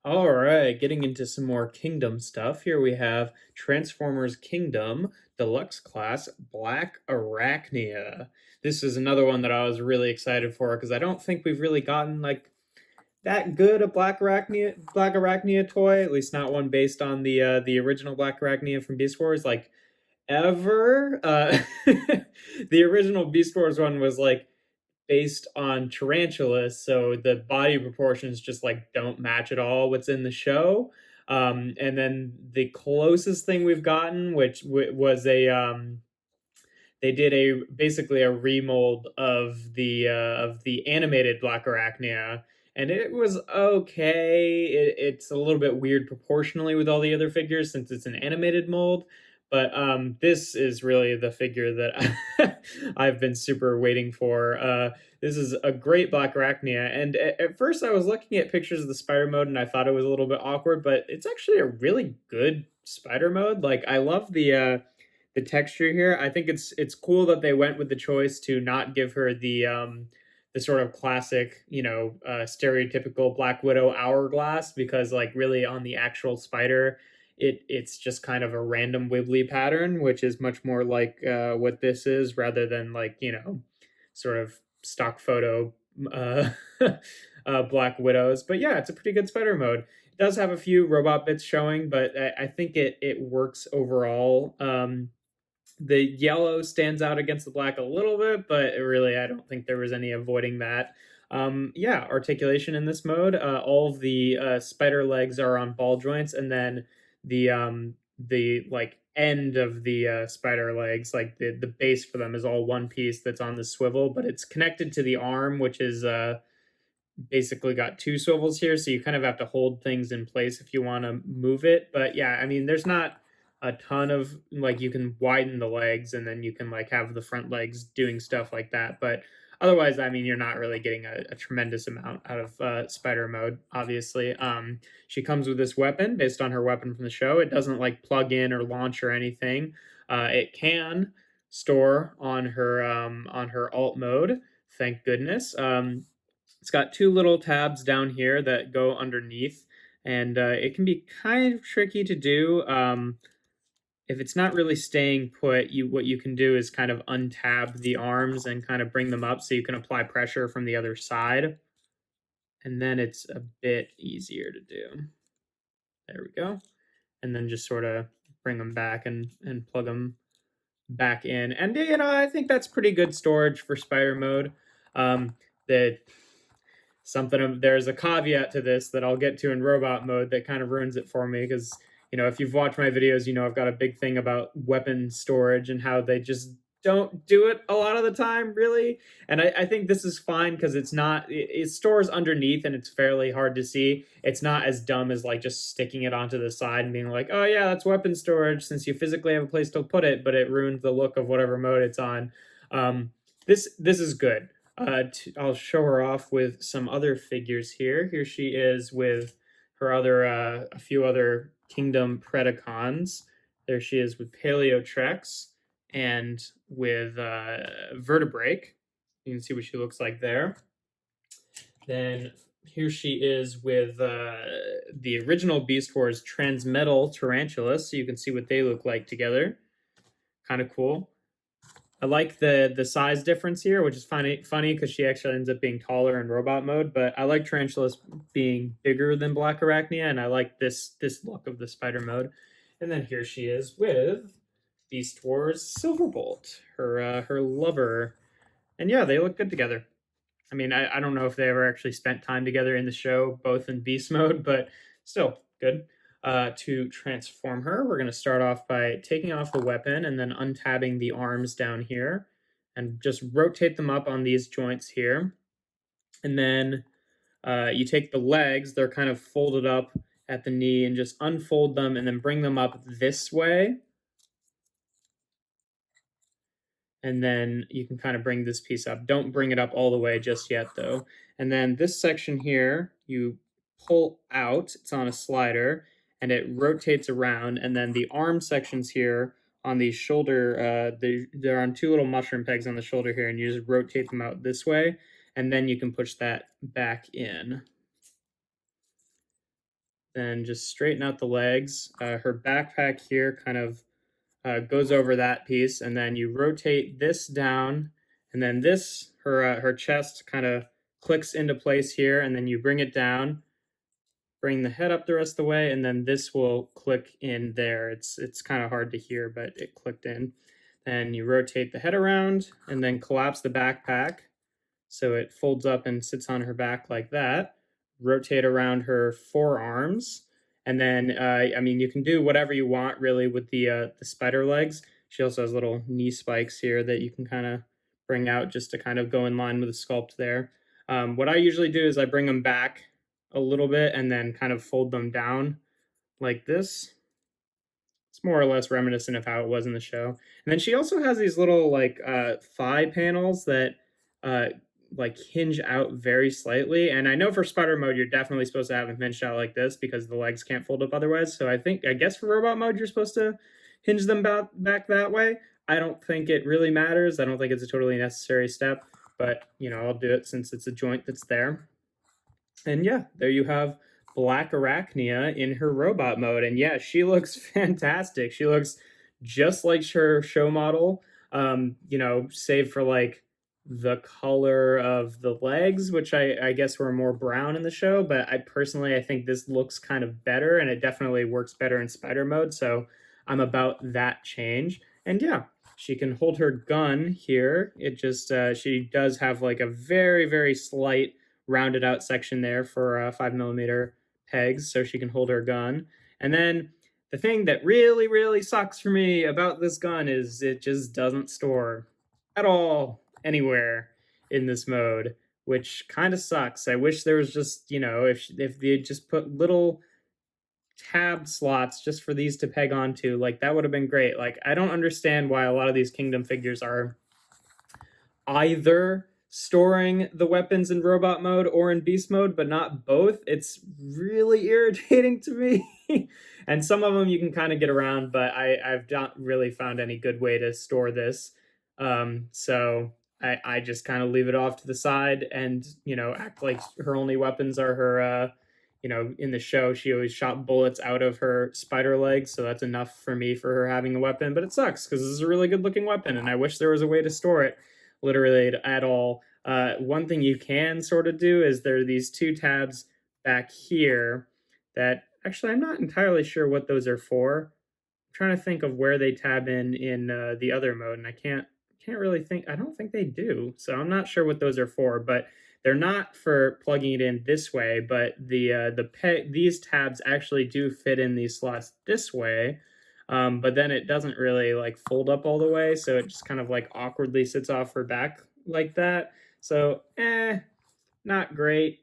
All right, getting into some more Kingdom stuff. Here we have Transformers Kingdom Deluxe Class Blackarachnia. This is another one that I was really excited for because I don't think we've really gotten like that good a Blackarachnia toy, at least not one based on the original Blackarachnia from Beast Wars, like ever. The original Beast Wars one was like based on tarantulas, so the body proportions just like don't match at all what's in the show. And then the closest thing we've gotten, which was a they did a basically a remold of the animated Blackarachnia, and it was okay. It's a little bit weird proportionally with all the other figures since it's an animated mold, but this is really the figure that I've been super waiting for. This is a great Blackarachnia, and at first I was looking at pictures of the spider mode and I thought it was a little bit awkward, but it's actually a really good spider mode. Like I love the texture here. I think it's cool that they went with the choice to not give her the sort of classic, stereotypical Black Widow hourglass, because like really on the actual spider, it's just kind of a random wibbly pattern, which is much more like what this is rather than like, sort of stock photo uh, Black Widows. But yeah, it's a pretty good spider mode. It does have a few robot bits showing, but I think it works overall. The yellow stands out against the black a little bit, but really, I don't think there was any avoiding that. Yeah, articulation in this mode. All of the spider legs are on ball joints, and then the like end of the spider legs, like the base for them, is all one piece that's on the swivel, but it's connected to the arm, which is basically got two swivels here, so you kind of have to hold things in place if you want to move it. But yeah, I mean, there's not a ton of like you can widen the legs and then you can like have the front legs doing stuff like that. But otherwise, I mean, you're not really getting a tremendous amount out of spider mode. Obviously, she comes with this weapon based on her weapon from the show. It doesn't like plug in or launch or anything. It can store on her alt mode. Thank goodness. It's got two little tabs down here that go underneath, and it can be kind of tricky to do. If it's not really staying put, what you can do is kind of untab the arms and kind of bring them up so you can apply pressure from the other side. And then it's a bit easier to do. There we go. And then just sort of bring them back and plug them back in. And, I think that's pretty good storage for spider mode. The there's a caveat to this that I'll get to in robot mode that kind of ruins it for me, because if you've watched my videos, I've got a big thing about weapon storage and how they just don't do it a lot of the time, really. And I think this is fine because it stores underneath and it's fairly hard to see. It's not as dumb as like just sticking it onto the side and being like, oh yeah, that's weapon storage, since you physically have a place to put it, but it ruins the look of whatever mode it's on. This is good. I'll show her off with some other figures here. Here she is with her a few other Kingdom Predacons. There she is with Paleotrex and with Vertebrake. You can see what she looks like there. Then here she is with the original Beast Wars Transmetal Tarantulas, so you can see what they look like together. Kind of cool. I like the size difference here, which is funny because she actually ends up being taller in robot mode. But I like Tarantulas being bigger than Blackarachnia, and I like this look of the spider mode. And then here she is with Beast Wars Silverbolt, her lover, and yeah, they look good together. I mean, I don't know if they ever actually spent time together in the show, both in beast mode, but still good. To transform her, we're going to start off by taking off the weapon and then untabbing the arms down here and just rotate them up on these joints here. And then you take the legs, they're kind of folded up at the knee, and just unfold them and then bring them up this way. And then you can kind of bring this piece up. Don't bring it up all the way just yet, though. And then this section here, you pull out. It's on a slider, and it rotates around. And then the arm sections here on the shoulder, they're on two little mushroom pegs on the shoulder here, and you just rotate them out this way. And then you can push that back in. then just straighten out the legs. Her backpack here kind of goes over that piece, and then you rotate this down, and then this, her chest kind of clicks into place here, and then you bring it down, bring the head up the rest of the way, and then this will click in there. It's kind of hard to hear, but it clicked in. Then you rotate the head around, and then collapse the backpack so it folds up and sits on her back like that. Rotate around her forearms, and then I mean, you can do whatever you want really with the spider legs. She also has little knee spikes here that you can kind of bring out just to kind of go in line with the sculpt there. What I usually do is I bring them back a little bit and then kind of fold them down like this. It's more or less reminiscent of how it was in the show. And then she also has these little like thigh panels that uh, like hinge out very slightly. And I know for spider mode, you're definitely supposed to have them hinged out like this because the legs can't fold up otherwise. So I guess for robot mode, you're supposed to hinge them back that way. I don't think it really matters. I don't think it's a totally necessary step, but you know, I'll do it since it's a joint that's there. And yeah, there you have Blackarachnia in her robot mode. And yeah, she looks fantastic. She looks just like her show model, you know, save for like the color of the legs, which I guess were more brown in the show. But I think this looks kind of better, and it definitely works better in spider mode. So I'm about that change. And yeah, she can hold her gun here. It just, she does have like a very, very slight rounded out section there for 5mm pegs so she can hold her gun. And then the thing that really, really sucks for me about this gun is it just doesn't store at all anywhere in this mode, which kind of sucks. I wish there was just, you know, if they just put little tab slots just for these to peg onto, like that would have been great. Like I don't understand why a lot of these Kingdom figures are either storing the weapons in robot mode or in beast mode, but not both. It's really irritating to me. And some of them you can kind of get around, but I've not really found any good way to store this. So I just kind of leave it off to the side and, you know, act like her only weapons are her, you know, in the show, she always shot bullets out of her spider legs. So that's enough for me for her having a weapon, but it sucks because this is a really good looking weapon and I wish there was a way to store it literally at all. One thing you can sort of do is there are these two tabs back here that actually I'm not entirely sure what those are for. I'm trying to think of where they tab in the other mode, and I can't really think. I don't think they do, so I'm not sure what those are for. But they're not for plugging it in this way. But these tabs actually do fit in these slots this way. But then it doesn't really like fold up all the way, so it just kind of like awkwardly sits off her back like that. So, not great.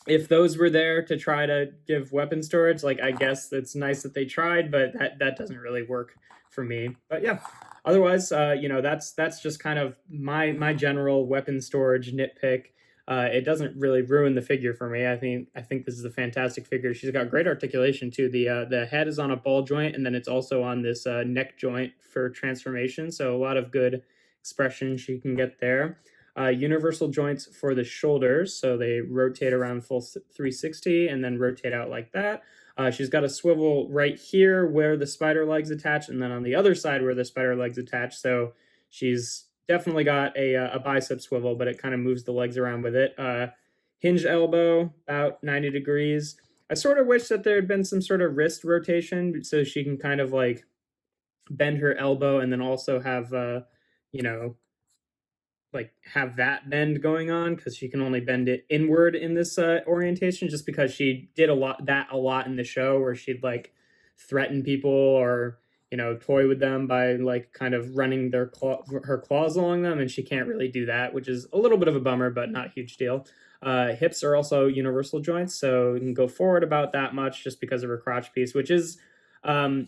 If those were there to try to give weapon storage, like I guess it's nice that they tried, but that doesn't really work for me. But yeah, otherwise, you know, that's just kind of my general weapon storage nitpick. It doesn't really ruin the figure for me. I think this is a fantastic figure. She's got great articulation too. The head is on a ball joint, and then it's also on this neck joint for transformation. So a lot of good expression she can get there. Universal joints for the shoulders, so they rotate around full 360 and then rotate out like that. She's got a swivel right here where the spider legs attach, and then on the other side where the spider legs attach. So she's definitely got a bicep swivel, but it kind of moves the legs around with it. Hinged elbow, about 90 degrees. I sort of wish that there had been some sort of wrist rotation so she can kind of like bend her elbow and then also have, you know, like have that bend going on because she can only bend it inward in this orientation just because she did a lot in the show where she'd like threaten people or, you know, toy with them by like kind of running her claws along them, and she can't really do that, which is a little bit of a bummer, but not a huge deal. Hips are also universal joints, so you can go forward about that much just because of her crotch piece, which is, I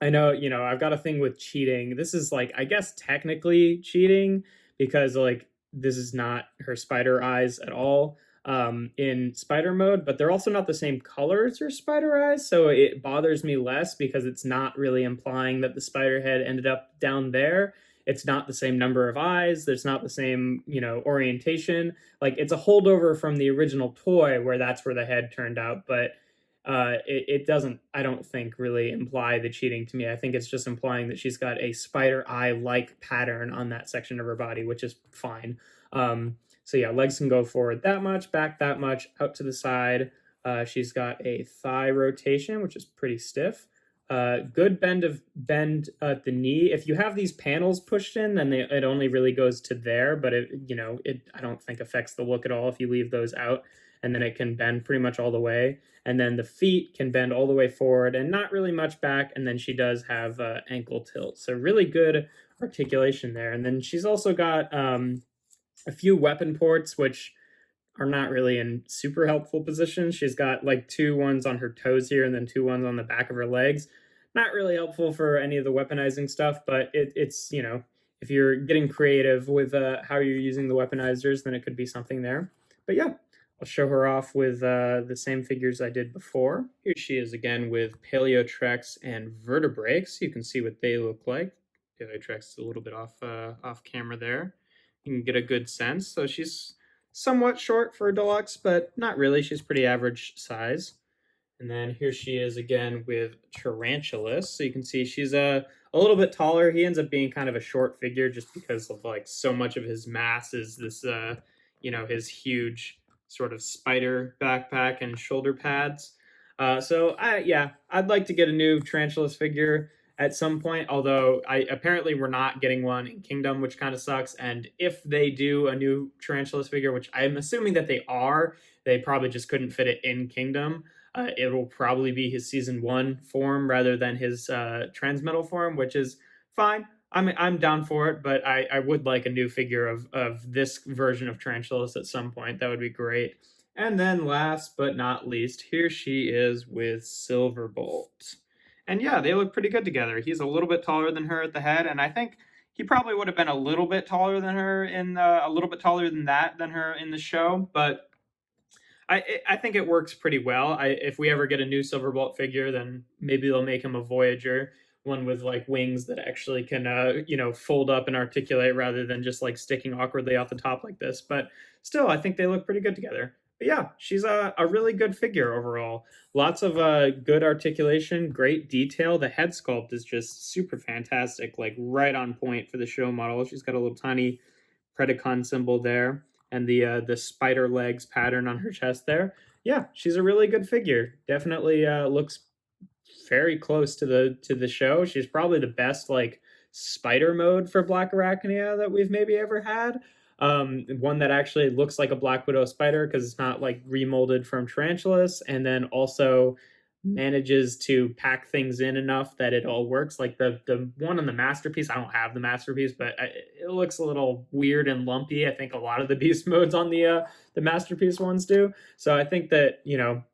know, you know, I've got a thing with cheating. This is like, I guess technically cheating because like this is not her spider eyes at all in spider mode, but they're also not the same color as her spider eyes, so it bothers me less because it's not really implying that the spider head ended up down there. It's not the same number of eyes. There's not the same, you know, orientation. Like it's a holdover from the original toy where that's where the head turned out, but it doesn't, I don't think, really imply the cheating to me. I think it's just implying that she's got a spider eye like pattern on that section of her body, which is fine. So yeah, legs can go forward that much, back that much, out to the side. She's got a thigh rotation, which is pretty stiff. Good bend at the knee. If you have these panels pushed in, then it only really goes to there, but it I don't think affects the look at all if you leave those out, and then it can bend pretty much all the way. And then the feet can bend all the way forward and not really much back. And then she does have ankle tilt, so really good articulation there. And then she's also got a few weapon ports, which are not really in super helpful positions. She's got like two ones on her toes here and then two ones on the back of her legs. Not really helpful for any of the weaponizing stuff, but it's, if you're getting creative with how you're using the weaponizers, then it could be something there. But yeah, I'll show her off with the same figures I did before. Here she is again with Paleotrex and Vertebrates. You can see what they look like. Paleotrex is a little bit off camera there. You can get a good sense. So she's somewhat short for a deluxe, but not really. She's pretty average size. And then here she is again with Tarantulas. So you can see she's a little bit taller. He ends up being kind of a short figure just because of like so much of his mass is this, his huge sort of spider backpack and shoulder pads. I'd like to get a new Tarantulas figure at some point, although apparently we're not getting one in Kingdom, which kind of sucks. And if they do a new Tarantulas figure, which I'm assuming that they are, they probably just couldn't fit it in Kingdom. It'll probably be his season 1 form rather than his Transmetal form, which is fine. I'm down for it, but I would like a new figure of this version of Tarantulas at some point. That would be great. And then last but not least, here she is with Silverbolt. And yeah, they look pretty good together. He's a little bit taller than her at the head, and I think he probably would have been a little bit taller than her a little bit taller than her in the show, but I think it works pretty well. If we ever get a new Silverbolt figure, then maybe they'll make him a Voyager, one with like wings that actually can fold up and articulate rather than just like sticking awkwardly off the top like this. But still, I think they look pretty good together. But yeah, she's a really good figure overall. Lots of good articulation, great detail. The head sculpt is just super fantastic, like right on point for the show model. She's got a little tiny Predacon symbol there, and the spider legs pattern on her chest there. Yeah, she's a really good figure. Definitely looks very close to the show. She's probably the best like spider mode for Blackarachnia that we've maybe ever had. One that actually looks like a Black Widow spider because it's not like remolded from Tarantulas, and then also manages to pack things in enough that it all works. Like the one on the Masterpiece, I don't have the Masterpiece, but it looks a little weird and lumpy. I think a lot of the beast modes on the Masterpiece ones do. So I think that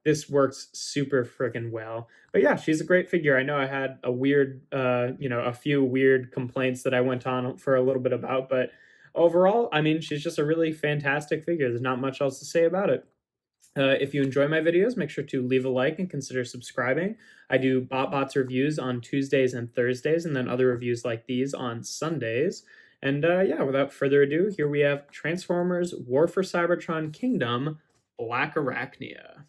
this works super freaking well. But yeah, she's a great figure. I know I had a few weird complaints that I went on for a little bit about, but overall, I mean, she's just a really fantastic figure. There's not much else to say about it. If you enjoy my videos, make sure to leave a like and consider subscribing. I do BotBots reviews on Tuesdays and Thursdays, and then other reviews like these on Sundays. And without further ado, here we have Transformers War for Cybertron Kingdom, Blackarachnia.